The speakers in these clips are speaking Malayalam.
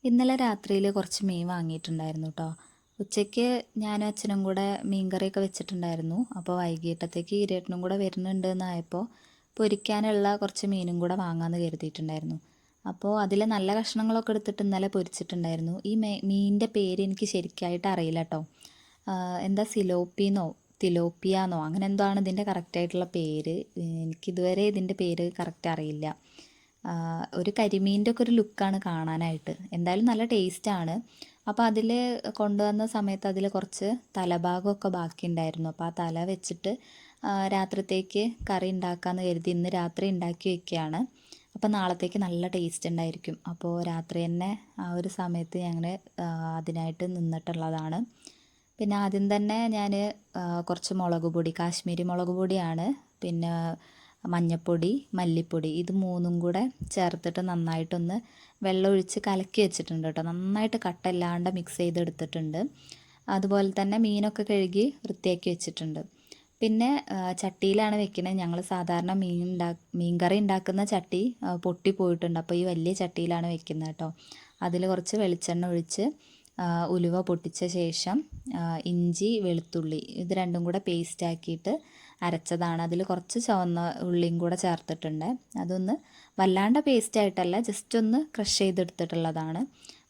ഇന്നലെ രാത്രിയിൽ കുറച്ച് മീൻ വാങ്ങിയിട്ടുണ്ടായിരുന്നു കേട്ടോ. ഉച്ചയ്ക്ക് ഞാനും അച്ഛനും കൂടെ മീൻകറിയൊക്കെ വെച്ചിട്ടുണ്ടായിരുന്നു. അപ്പോൾ വൈകിട്ടത്തേക്ക് ഇരേട്ടനും കൂടെ വരുന്നുണ്ട് എന്നായപ്പോൾ പൊരിക്കാനുള്ള കുറച്ച് മീനും കൂടെ വാങ്ങാമെന്ന് കരുതിയിട്ടുണ്ടായിരുന്നു. അപ്പോൾ അതിൽ നല്ല കഷ്ണങ്ങളൊക്കെ എടുത്തിട്ട് ഇന്നലെ പൊരിച്ചിട്ടുണ്ടായിരുന്നു. ഈ മീനിൻ്റെ പേര് എനിക്ക് ശരിക്കായിട്ട് അറിയില്ല കേട്ടോ. എന്താ സിലോപ്പിന്നോ തിലോപ്പിയാന്നോ അങ്ങനെ എന്തോ ആണ് ഇതിൻ്റെ കറക്റ്റായിട്ടുള്ള പേര്. എനിക്കിതുവരെ ഇതിൻ്റെ പേര് കറക്റ്റ് അറിയില്ല. ഒരു കരിമീൻ്റെ ഒക്കെ ഒരു ലുക്കാണ് കാണാനായിട്ട്. എന്തായാലും നല്ല ടേസ്റ്റാണ്. അപ്പോൾ അതിൽ കൊണ്ടുവന്ന സമയത്ത് അതിൽ കുറച്ച് തലഭാഗമൊക്കെ ബാക്കിയുണ്ടായിരുന്നു. അപ്പോൾ ആ തല വെച്ചിട്ട് രാത്രിത്തേക്ക് കറി ഉണ്ടാക്കാമെന്ന് കരുതി ഇന്ന് രാത്രി ഉണ്ടാക്കി വയ്ക്കുകയാണ്. അപ്പോൾ നാളത്തേക്ക് നല്ല ടേസ്റ്റ് ഉണ്ടായിരിക്കും. അപ്പോൾ രാത്രി തന്നെ ആ ഒരു സമയത്ത് ഞങ്ങൾ അതിനായിട്ട് നിന്നിട്ടുള്ളതാണ്. പിന്നെ ആദ്യം തന്നെ ഞാൻ കുറച്ച് മുളക് പൊടി, കാശ്മീരി മുളക് പൊടിയാണ്, പിന്നെ മഞ്ഞൾപ്പൊടി, മല്ലിപ്പൊടി ഇത് മൂന്നും കൂടെ ചേർത്തിട്ട് നന്നായിട്ടൊന്ന് വെള്ളമൊഴിച്ച് കലക്കി വെച്ചിട്ടുണ്ട് കേട്ടോ. നന്നായിട്ട് കട്ടല്ലാണ്ട് മിക്സ് ചെയ്തെടുത്തിട്ടുണ്ട്. അതുപോലെ തന്നെ മീനൊക്കെ കഴുകി വൃത്തിയാക്കി വെച്ചിട്ടുണ്ട്. പിന്നെ ചട്ടിയിലാണ് വെക്കുന്നത്. ഞങ്ങൾ സാധാരണ മീൻ കറി ഉണ്ടാക്കുന്ന ചട്ടി പൊട്ടിപ്പോയിട്ടുണ്ട്. അപ്പോൾ ഈ വലിയ ചട്ടിയിലാണ് വെക്കുന്നത് കേട്ടോ. അതിൽ കുറച്ച് വെളിച്ചെണ്ണ ഒഴിച്ച് ഉലുവ പൊട്ടിച്ച ശേഷം ഇഞ്ചി വെളുത്തുള്ളി ഇത് രണ്ടും കൂടെ പേസ്റ്റ് ആക്കിയിട്ട് അരച്ചതാണ്. അതിൽ കുറച്ച് ചുവന്ന ഉള്ളിയും കൂടെ ചേർത്തിട്ടുണ്ട്. അതൊന്ന് വല്ലാണ്ട് പേസ്റ്റ് ആയിട്ടല്ല, ജസ്റ്റ് ഒന്ന് ക്രഷ് ചെയ്തെടുത്തിട്ടുള്ളതാണ്.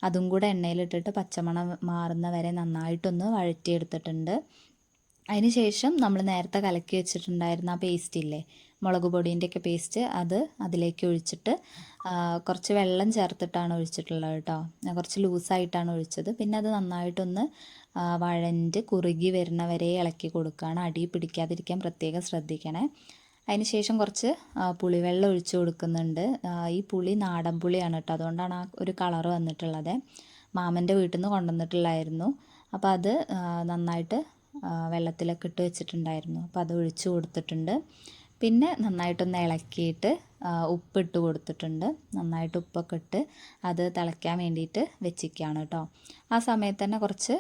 അതും കൂടെ എണ്ണയിലിട്ടിട്ട് പച്ചമണം മാറുന്ന വരെ നന്നായിട്ടൊന്ന് വഴറ്റിയെടുത്തിട്ടുണ്ട്. അതിന് ശേഷം നമ്മൾ നേരത്തെ കലക്കി വെച്ചിട്ടുണ്ടായിരുന്ന ആ പേസ്റ്റ് ഇല്ലേ, മുളക് പൊടീൻ്റെയൊക്കെ പേസ്റ്റ്, അത് അതിലേക്ക് ഒഴിച്ചിട്ട് കുറച്ച് വെള്ളം ചേർത്തിട്ടാണ് ഒഴിച്ചിട്ടുള്ളത് കേട്ടോ. കുറച്ച് ലൂസായിട്ടാണ് ഒഴിച്ചത്. പിന്നെ അത് നന്നായിട്ടൊന്ന് വഴണ്ട് കുറുകി വരുന്ന വരെ ഇളക്കി കൊടുക്കുകയാണ്. അടി പിടിക്കാതിരിക്കാൻ പ്രത്യേകം ശ്രദ്ധിക്കണേ. അതിന് ശേഷം കുറച്ച് പുളിവെള്ളം ഒഴിച്ച് കൊടുക്കുന്നുണ്ട്. ഈ പുളി നാടൻ പുളിയാണ് കേട്ടോ, അതുകൊണ്ടാണ് ആ ഒരു കളറ് വന്നിട്ടുള്ളത്. മാമൻ്റെ വീട്ടിൽ നിന്ന് കൊണ്ടുവന്നിട്ടുള്ളായിരുന്നു. അപ്പോൾ അത് നന്നായിട്ട് വെള്ളത്തിലൊക്കെ ഇട്ട് വെച്ചിട്ടുണ്ടായിരുന്നു. അപ്പോൾ അത് ഒഴിച്ച് കൊടുത്തിട്ടുണ്ട്. പിന്നെ നന്നായിട്ടൊന്ന് ഇളക്കിയിട്ട് ഉപ്പിട്ട് കൊടുത്തിട്ടുണ്ട്. നന്നായിട്ട് ഉപ്പൊക്കെ ഇട്ട് അത് തിളയ്ക്കാൻ വേണ്ടിയിട്ട് വെച്ചിരിക്കുകയാണ് കേട്ടോ. ആ സമയത്ത് തന്നെ കുറച്ച്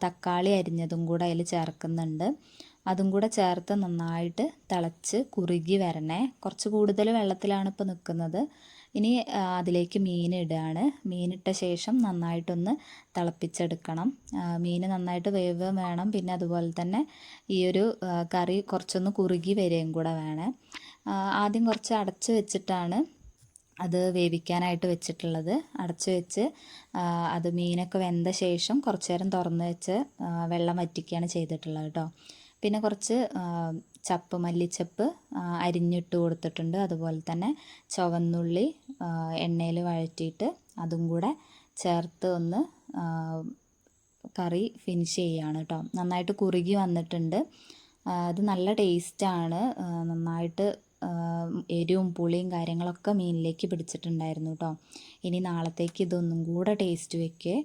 തക്കാളി അരിഞ്ഞതും കൂടെ അതിൽ ചേർക്കുന്നുണ്ട്. അതും കൂടെ ചേർത്ത് നന്നായിട്ട് തിളച്ച് കുറുകി വരണേ. കുറച്ച് കൂടുതൽ വെള്ളത്തിലാണ് ഇപ്പോൾ നിൽക്കുന്നത്. ഇനി അതിലേക്ക് മീൻ ഇടുകയാണ്. മീനിട്ട ശേഷം നന്നായിട്ടൊന്ന് തിളപ്പിച്ചെടുക്കണം. മീൻ നന്നായിട്ട് വേവ് വേണം. പിന്നെ അതുപോലെ തന്നെ ഈ ഒരു കറി കുറച്ചൊന്ന് കുറുകി വരികയും കൂടെ വേണം. ആദ്യം കുറച്ച് അടച്ച് വെച്ചിട്ടാണ് അത് വേവിക്കാനായിട്ട് വെച്ചിട്ടുള്ളത്. അടച്ച് വെച്ച് അത് മീനൊക്കെ വെന്ത ശേഷം കുറച്ച് നേരം തുറന്ന് വെച്ച് വെള്ളം വറ്റിക്കുകയാണ് ചെയ്തിട്ടുള്ളത് കേട്ടോ. പിന്നെ കുറച്ച് മല്ലിച്ചപ്പ് അരിഞ്ഞിട്ട് കൊടുത്തിട്ടുണ്ട്. അതുപോലെ തന്നെ ചുവന്നുള്ളി എണ്ണയിൽ വഴറ്റിയിട്ട് അതും കൂടെ ചേർത്ത് ഒന്ന് കറി ഫിനിഷ് ചെയ്യുകയാണ് കേട്ടോ. നന്നായിട്ട് കുറുകി വന്നിട്ടുണ്ട്. അത് നല്ല ടേസ്റ്റാണ്. നന്നായിട്ട് എരിവും പുളിയും കാര്യങ്ങളൊക്കെ മീനിലേക്ക് പിടിച്ചിട്ടുണ്ടായിരുന്നു കേട്ടോ. ഇനി നാളത്തേക്ക് ഇതൊന്നും കൂടെ ടേസ്റ്റ് വയ്ക്കേ.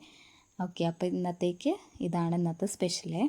ഓക്കെ, അപ്പോൾ ഇന്നത്തേക്ക് ഇതാണ് ഇന്നത്തെ സ്പെഷ്യലേ.